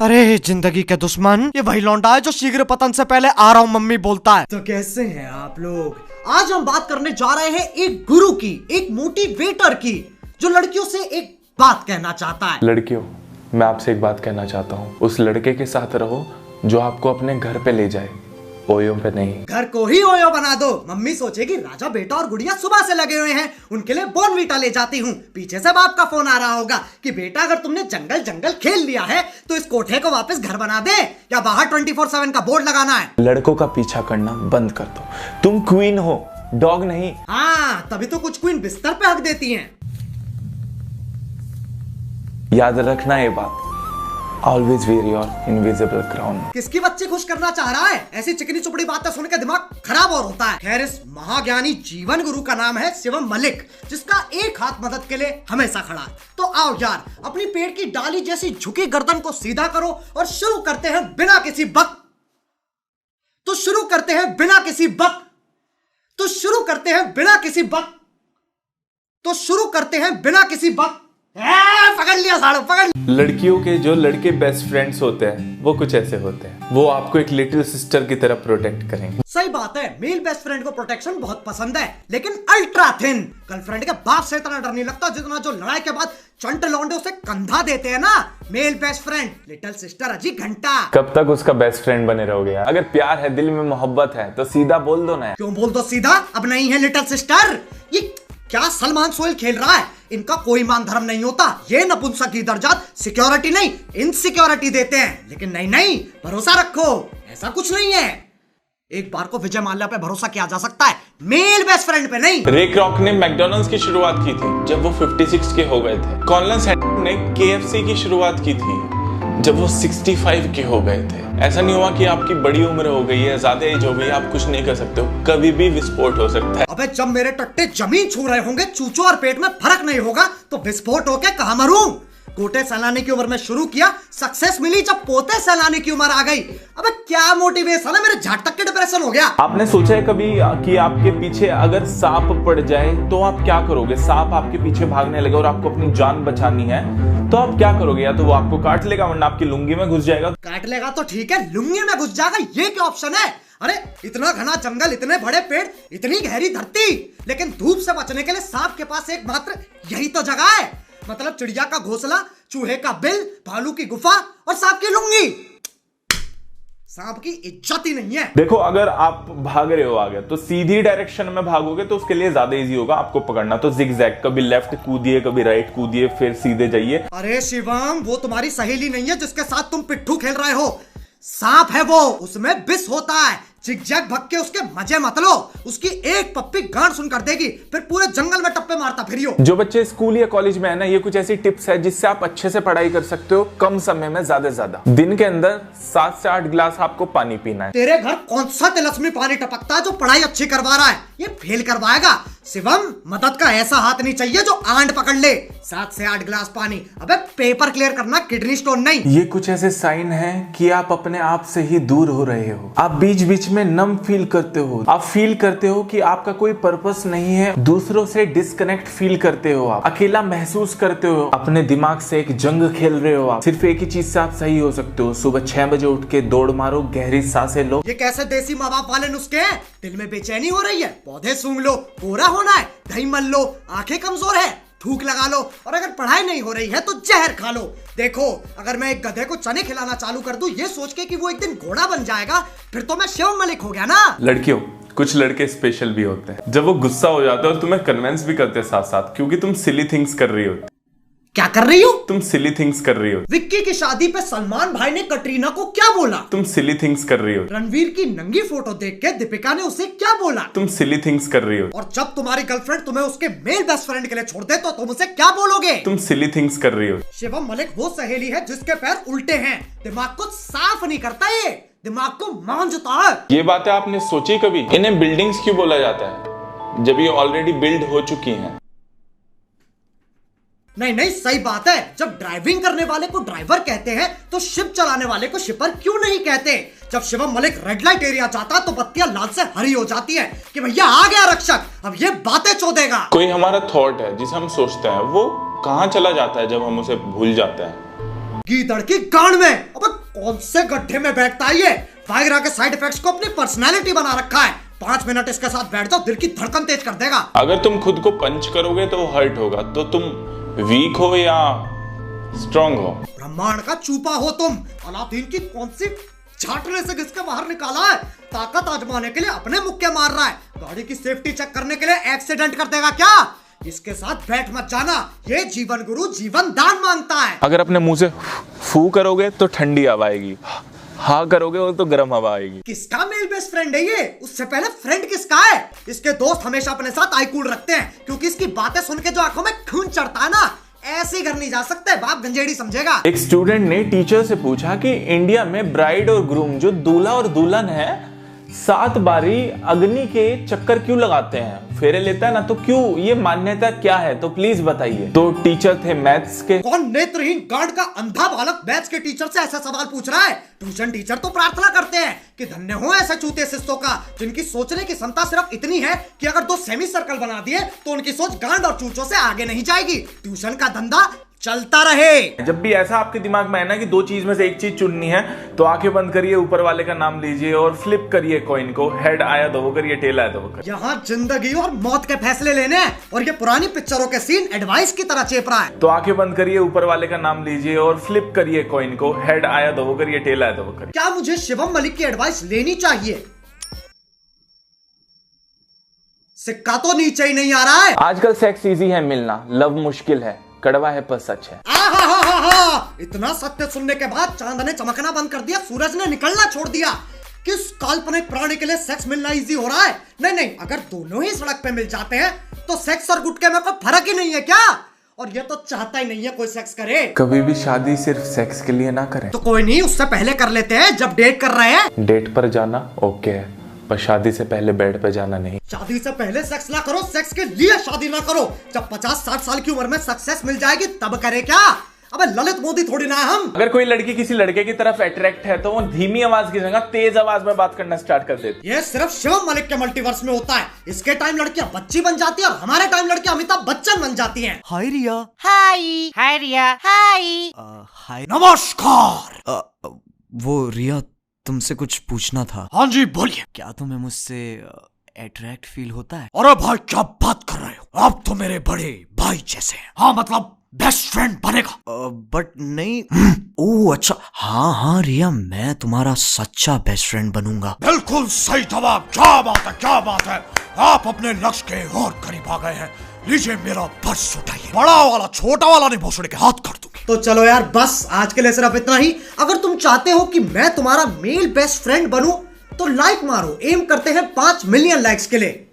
अरे जिंदगी के दुश्मन, ये वही लौंडा है जो शीघ्र पतन से पहले आ रहा हूँ मम्मी बोलता है। तो कैसे हैं आप लोग? आज हम बात करने जा रहे हैं एक गुरु की, एक मोटिवेटर की, जो लड़कियों से एक बात कहना चाहता है। लड़कियों, मैं आपसे एक बात कहना चाहता हूँ। उस लड़के के साथ रहो जो आपको अपने घर पे ले जाए, ओयो पे नहीं। घर को ही ओयो बना दो। मम्मी सोचेगी राजा बेटा और गुड़िया सुबह से लगे हुए हैं, उनके लिए बोर्नवीटा ले जाती हूँ। पीछे से बाप का फोन आ रहा होगा कि बेटा अगर तुमने जंगल जंगल खेल लिया है तो इस कोठे को वापस घर बना दे, या बाहर 24/7 का बोर्ड लगाना है। लड़कों का पीछा करना बंद कर दो। तुम क्वीन हो, डॉग नहीं। हाँ, तभी तो कुछ क्वीन बिस्तर पे हक देती हैं। याद रखना ये बात, Always wear your invisible crown। किसकी बच्ची खुश करना चाह रहा है? ऐसी चिकनी चुपड़ी बातें सुन के दिमाग खराब और होता है। खैर, इस महाज्ञानी जीवन गुरु का नाम है शिवम मलिक, जिसका एक हाथ मदद के लिए हमेशा खड़ा है। तो आओ यार, अपनी पेड़ की डाली जैसी झुकी गर्दन को सीधा करो और शुरू करते हैं बिना किसी बक। तो शुरू करते हैं बिना किसी बक। तो शुरू करते हैं बिना किसी बक। तो शुरू करते हैं बिना किसी बक। पकड़ लिया साड़ू, पकड़। लड़कियों के जो लड़के बेस्ट फ्रेंड्स होते हैं वो कुछ ऐसे होते हैं, वो आपको एक लिटिल सिस्टर की तरह प्रोटेक्ट करेंगे। सही बात है, मेल बेस्ट फ्रेंड को प्रोटेक्शन बहुत पसंद है, लेकिन अल्ट्रा थिन। गर्लफ्रेंड के बाप से इतना डर नहीं लगता जितना जो लड़ाई के बाद चंट लौंडे उसे कंधा देते हैं ना। Male best friend, little sister अजी घंटा। कब तक उसका बेस्ट फ्रेंड बने रहोगे यार? अगर प्यार है, दिल में मोहब्बत है तो सीधा बोल दो ना। क्यों बोल दो सीधा? अब नहीं है लिटिल सिस्टर। ये क्या सलमान सोहेल खेल रहा है? इनका कोई मान धर्म नहीं होता। ये नपुंसक की दर्जात सिक्योरिटी नहीं, इनसिक्योरिटी देते हैं। लेकिन नहीं, भरोसा रखो, ऐसा कुछ नहीं है। एक बार को विजय माल्या पे भरोसा किया जा सकता है, मेल बेस्ट फ्रेंड पे नहीं। रे क्रॉक ने मैकडॉनल्ड्स की शुरुआत की थी जब वो 56 के हो गए थे। कॉलिन सैंडर्स ने KFC की शुरुआत की थी जब वो 65 के हो गए थे। ऐसा नहीं हुआ कि आपकी बड़ी उम्र हो गई है, ज्यादा एज हो गई है, आप कुछ नहीं कर सकते हो। कभी भी विस्फोट हो सकता है। अबे जब मेरे टट्टे जमीन छू रहे होंगे, चूचों और पेट में फर्क नहीं होगा तो विस्फोट होके कहां मरूं? गोटे सहलाने की उम्र में शुरू किया, सक्सेस मिली जब पोते सहलाने की उम्र आ गई। अबे क्या मोटिवेशन है, मेरे झाट तक के डिप्रेशन हो गया। आपने सोचा है कभी कि आपके पीछे अगर सांप पड़ जाए तो आप क्या करोगे? सांप आपके पीछे भागने लगे और आपको अपनी जान बचानी है तो आप क्या करोगे? या तो वो आपको काट लेगा वरना आपकी लुंगी में घुस जाएगा। काट लेगा तो ठीक है, लुंगी में घुस जाएगा, ये क्या ऑप्शन है? अरे इतना घना जंगल, इतने बड़े पेड़, इतनी गहरी धरती, लेकिन धूप से बचने के लिए सांप के पास एकमात्र यही तो जगह है। मतलब चिड़िया का घोंसला, चूहे का बिल, भालू की गुफा और सांप की लुंगी। सांप की इज्जत ही नहीं है। देखो, अगर आप भाग रहे हो आगे तो सीधी डायरेक्शन में भागोगे तो उसके लिए ज्यादा इजी होगा आपको पकड़ना। तो जिगजैग, कभी लेफ्ट कूदिए, कभी राइट कूदिए, फिर सीधे जाइए। अरे शिवम, वो तुम्हारी सहेली नहीं है जिसके साथ तुम पिट्ठू खेल रहे हो। सांप है वो, उसमें विष होता है। जिगजैग भग के उसके मजे मत लो, उसकी एक पप्पी गांड सुन कर देगी, फिर पूरे जंगल में टप्पे मारता फिरियो। जो बच्चे स्कूल या कॉलेज में है ना, ये कुछ ऐसी टिप्स है जिससे आप अच्छे से पढ़ाई कर सकते हो कम समय में ज्यादा से ज्यादा। दिन के अंदर 7 से 8 गिलास आपको पानी पीना है। तेरे घर कौन सा तिलस्मी पानी टपकता है जो पढ़ाई अच्छी करवा रहा है? ये फेल करवाएगा। शिवम, मदद का ऐसा हाथ नहीं चाहिए जो आंट पकड़ ले। 7 से 8 गिलास पानी, अबे पेपर क्लियर करना, किडनी स्टोन नहीं। ये कुछ ऐसे साइन है कि आप अपने आप से ही दूर हो रहे हो। आप बीच बीच में नम फील करते हो। आप फील करते हो कि आपका कोई पर्पस नहीं है। दूसरों से डिस्कनेक्ट फील करते हो। आप अकेला महसूस करते हो। अपने दिमाग से एक जंग खेल रहे हो। आप सिर्फ एक ही चीज से आप सही हो सकते हो। सुबह 6 बजे उठ के दौड़ मारो, गहरी सांसें लो। ये कैसे देसी माँ बाप वाले नुस्खे हैं? दिल में बेचैनी हो रही है, पौधे सूंघ लो। गोरा होना है, दही मल लो। आंखें कमजोर है, थूक लगा लो। और अगर पढ़ाई नहीं हो रही है तो जहर खा लो। देखो, अगर मैं एक गधे को चने खिलाना चालू कर दूं ये सोच के कि वो एक दिन घोड़ा बन जाएगा, फिर तो मैं शिवम मलिक हो गया ना। लड़कियों, कुछ लड़के स्पेशल भी होते हैं। जब वो गुस्सा हो जाते हैं और तुम्हें कन्विंस भी करते हैं साथ साथ, क्योंकि तुम सिली थिंग्स कर रही हो। क्या कर रही हो? तुम सिली थिंग्स कर रही हो। विक्की की शादी पे सलमान भाई ने कटरीना को क्या बोला? तुम सिली थिंग्स कर रही हो। रणवीर की नंगी फोटो देख के दीपिका ने उसे क्या बोला? तुम सिली थिंग्स कर रही हो। और जब तुम्हारी गर्लफ्रेंड तुम्हें उसके मेल बेस्ट फ्रेंड के लिए छोड़ दे तो तुम उसे क्या बोलोगे? तुम सिली थिंग्स कर रही हो। शिवम मलिक वो सहेली है जिसके पैर उल्टे हैं, दिमाग को साफ नहीं करता, ये दिमाग को मांझता है। ये बातें आपने सोची कभी? इन्हें बिल्डिंग्स क्यों बोला जाता है जब ये ऑलरेडी बिल्ड हो चुकी हैं? नहीं, सही बात है। जब ड्राइविंग करने वाले को ड्राइवर कहते हैं तो शिप चलाने वाले को शिपर क्यों नहीं कहते? जब Shivam Malik red light area जाता तो बत्तियां लाल से हरी हो जाती है कि भैया आ गया रक्षक, अब ये बातें चोदेगा। कोई हमारा थॉट है जिसे हम सोचते हैं, वो कहाँ चला जाता है जब हम उसे भूल जाते हैं? गीदड़ की गांड में। अबे कौन से गड्ढे में बैठता है ये? वायग्रा के साइड इफेक्ट्स को अपनी पर्सनालिटी बना रखा है। 5 मिनट इसके साथ बैठ जाओ, दिल की धड़कन तेज कर देगा। अगर तुम खुद को पंच करोगे तो हर्ट होगा, तो तुम वीक हो या स्ट्रॉन्ग हो? ब्रह्मांड का चूपा हो तुम। अलादीन की कौन सी छाटने से घिसके बाहर निकाला है? ताकत आजमाने के लिए अपने मुक्के मार रहा है। गाड़ी की सेफ्टी चेक करने के लिए एक्सीडेंट कर देगा क्या? इसके साथ बैठ मत जाना, ये जीवन गुरु जीवन दान मांगता है। अगर अपने मुंह से फू करोगे तो ठंडी हवा आएगी, हाँ करोगे तो गर्म हवा आएगी। किसका मेल बेस्ट फ्रेंड है ये? उससे पहले फ्रेंड किसका है? इसके दोस्त हमेशा अपने साथ आई कूल रखते हैं, क्योंकि इसकी बातें सुन के जो आंखों में खून चढ़ता है ना, ऐसे घर नहीं जा सकते, बाप गंजेड़ी समझेगा। एक स्टूडेंट ने टीचर से पूछा कि इंडिया में ब्राइड और ग्रूम, जो दूल्हा और दुल्हन है, 7 बारी अग्नि के चक्कर क्यों लगाते हैं? फेरे लेता है ना, तो क्यों? ये मान्यता क्या है? तो प्लीज बताइए। तो टीचर थे मैथ्स के। कौन नेत्रहीन गांड का अंधा बालक मैथ्स के टीचर से ऐसा सवाल पूछ रहा है? ट्यूशन टीचर तो प्रार्थना करते हैं कि धन्य हो ऐसे चूते शिष्यों का, जिनकी सोचने की क्षमता सिर्फ इतनी है कि अगर 2 सेमी सर्कल बना दिए तो उनकी सोच गांड और चूचों से आगे नहीं जाएगी। ट्यूशन का धंधा चलता रहे। जब भी ऐसा आपके दिमाग में है ना कि 2 चीज में से एक चीज चुननी है, तो आंखें बंद करिए, ऊपर वाले का नाम लीजिए और फ्लिप करिए कॉइन को। हेड आया तो वो करिए, टेल आया तो वो करिए। यहाँ जिंदगी और मौत के फैसले लेने हैं, और ये पुरानी पिक्चरों के सीन एडवाइस की तरह चेप रहा है। तो आंखें बंद करिए, ऊपर वाले का नाम लीजिए और फ्लिप करिए कॉइन को। हेड आया तो वो करिए, टेल आया तो वो करिए। क्या मुझे शिवम मलिक की एडवाइस लेनी चाहिए? सिक्का तो नीचे ही नहीं आ रहा है। आजकल सेक्स इजी है मिलना, लव मुश्किल है, कड़वा है पर सच है। इतना सत्य सुनने के बाद चांद ने चमकना बंद कर दिया, सूरज ने निकलना छोड़ दिया। किस काल्पनिक प्राणी के लिए सेक्स मिलना इजी हो रहा है? नहीं, अगर दोनों ही सड़क पे मिल जाते हैं तो सेक्स और गुटके में कोई फर्क ही नहीं है क्या? और ये तो चाहता ही नहीं है कोई सेक्स करे। कभी भी शादी सिर्फ सेक्स के लिए ना करें। तो कोई नहीं, उससे पहले कर लेते हैं जब डेट कर रहे हैं। डेट पर जाना ओके है, पर शादी से पहले बेड पे जाना नहीं। शादी से पहले सेक्स ना करो, सेक्स के लिए शादी ना करो। जब 50-60 साल की उम्र में सक्सेस मिल जाएगी तब करे क्या? अबे ललित मोदी थोड़ी ना है हम। अगर कोई लड़की किसी लड़के की तरफ अट्रैक्ट है तो वो धीमी आवाज की जगह तेज आवाज में बात करना स्टार्ट कर देती है। ये सिर्फ शिवम मलिक के मल्टीवर्स में होता है। इसके टाइम लड़कियां बच्ची बन जाती है और हमारे टाइम लड़कियां अमिताभ बच्चन बन जाती हैं। हाय रिया। हाय रिया। हाय। हाय। नमस्कार। वो रिया, तुमसे कुछ पूछना था। हाँ जी बोलिए। क्या तुम्हें मुझसे अट्रैक्ट फील होता है? अरे भाई क्या बात कर रहे हो, आप तो मेरे बड़े भाई जैसे हैं। हाँ मतलब बेस्ट फ्रेंड बनेगा। बट नहीं। ओह अच्छा, हाँ रिया, मैं तुम्हारा सच्चा बेस्ट फ्रेंड बनूंगा। बिल्कुल सही जवाब। क्या बात है, क्या बात है। आप अपने लक्ष्य के और करीब आ गए हैं। लीजिए मेरा पर्स उठाइए। बड़ा वाला छोटा वाला नहीं, भोसड़ी के हाथ कर दूंगी। तो चलो यार, बस आज के लिए सिर्फ इतना ही। अगर तुम चाहते हो कि मैं तुम्हारा मेल बेस्ट फ्रेंड बनूं तो लाइक मारो। एम करते हैं 5 मिलियन लाइक्स के लिए।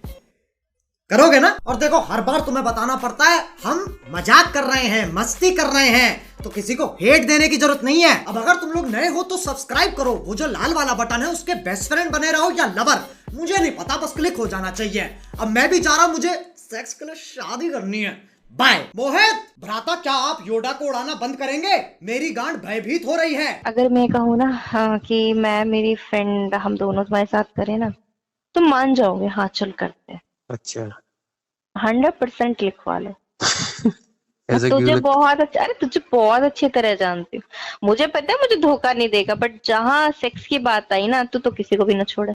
करोगे ना? और देखो, हर बार तुम्हें बताना पड़ता है हम मजाक कर रहे हैं, मस्ती कर रहे हैं, तो किसी को हेट देने की जरूरत नहीं है। अब अगर तुम लोग नए हो तो सब्सक्राइब करो, वो जो लाल वाला बटन है उसके बेस्ट फ्रेंड बने रहो या लवर, मुझे नहीं पता, बस क्लिक हो जाना चाहिए। अब मैं भी जा रहा हूं, मुझे सेक्स के लिए शादी करनी है। बाय। मोहित भ्राता, क्या आप योडा को उड़ाना बंद करेंगे? मेरी गांड भयभीत हो रही है। अगर मैं कहूँ ना कि मैं मेरी फ्रेंड, हम दोनों तुम्हारे साथ करें ना, तुम मान जाओगे। हाँ चल करते हैं। अच्छा 100% लिखवा लो। ऐसा तुझे क्यों? बहुत अच्छा, अरे तुझे बहुत अच्छी तरह जानती हूँ। मुझे पता है मुझे धोखा नहीं देगा, बट जहाँ सेक्स की बात आई ना तो किसी को भी ना छोड़े।